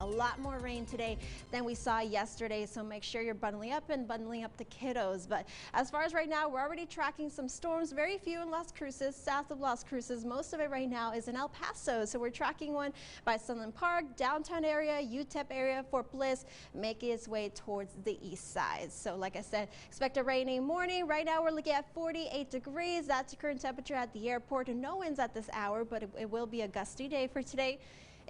A lot more rain today than we saw yesterday, so make sure you're bundling up and bundling up the kiddos. But as far as right now, we're already tracking some storms, very few in Las Cruces, south of Las Cruces. Most of it right now is in El Paso, so we're tracking one by Sunland Park, downtown area, UTEP area, Fort Bliss, making its way towards the east side. So like I said, expect a rainy morning. Right now we're looking at 48 degrees. That's the current temperature at the airport. No winds at this hour, but it will be a gusty day for today.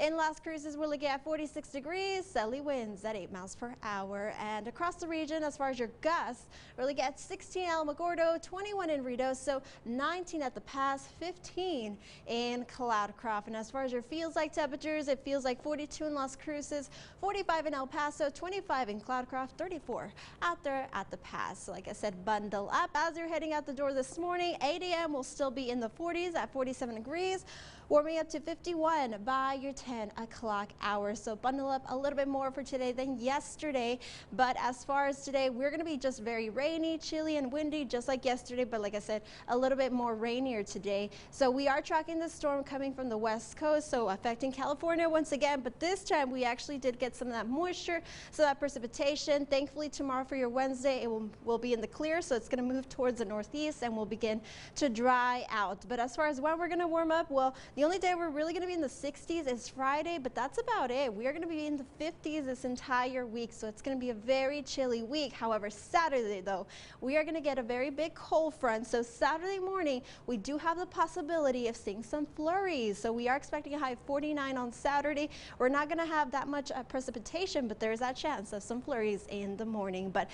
In Las Cruces, we're looking at 46 degrees, southerly winds at 8 miles per hour. And across the region, as far as your gusts, we're looking at 16 in Alamogordo, 21 in Ruidoso, 19 at the Pass, 15 in Cloudcroft. And as far as your feels like temperatures, it feels like 42 in Las Cruces, 45 in El Paso, 25 in Cloudcroft, 34 out there at the Pass. So like I said, bundle up as you're heading out the door this morning. 8 a.m. will still be in the 40s at 47 degrees. Warming up to 51 by your 10 o'clock hour. So bundle up a little bit more for today than yesterday. But as far as today, we're going to be just very rainy, chilly, and windy, just like yesterday. But like I said, a little bit more rainier today. So we are tracking the storm coming from the west coast, so affecting California once again. But this time we actually did get some of that moisture, so that precipitation. Thankfully, tomorrow for your Wednesday, it will be in the clear. So it's going to move towards the northeast and will begin to dry out. But as far as when we're going to warm up, well, the only day we're really going to be in the 60s is Friday, but that's about it. We are going to be in the 50s this entire week, so it's going to be a very chilly week. However, Saturday, though, we are going to get a very big cold front. So Saturday morning, we do have the possibility of seeing some flurries. So we are expecting a high of 49 on Saturday. We're not going to have that much precipitation, but there's that chance of some flurries in the morning. But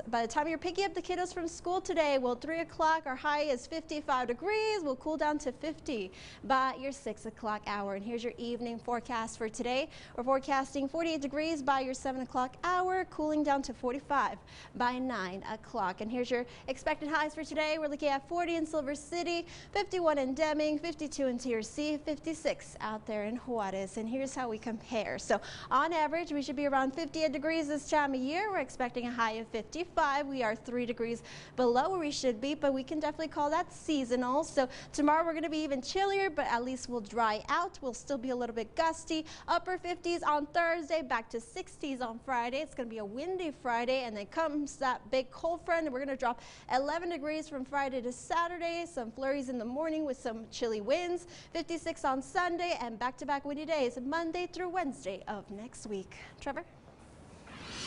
by the time you're picking up the kiddos from school today, well, 3 o'clock, our high is 55 degrees. We'll cool down to 50 by your 6 o'clock hour. And here's your evening forecast for today. We're forecasting 48 degrees by your 7 o'clock hour, cooling down to 45 by 9 o'clock. And here's your expected highs for today. We're looking at 40 in Silver City, 51 in Deming, 52 in TRC, 56 out there in Juarez. And here's how we compare. So on average, we should be around 58 degrees this time of year. We're expecting a high of 55. We are 3 degrees below where we should be, but we can definitely call that seasonal. So tomorrow we're going to be even chillier, but at least we'll dry out. We'll still be a little bit gusty. Upper 50s on Thursday, back to 60s on Friday. It's going to be a windy Friday, and then comes that big cold front, and we're going to drop 11 degrees from Friday to Saturday. Some flurries in the morning with some chilly winds. 56 on Sunday, and back-to-back windy days Monday through Wednesday of next week. Trevor?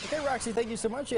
Okay, Roxy, thank you so much.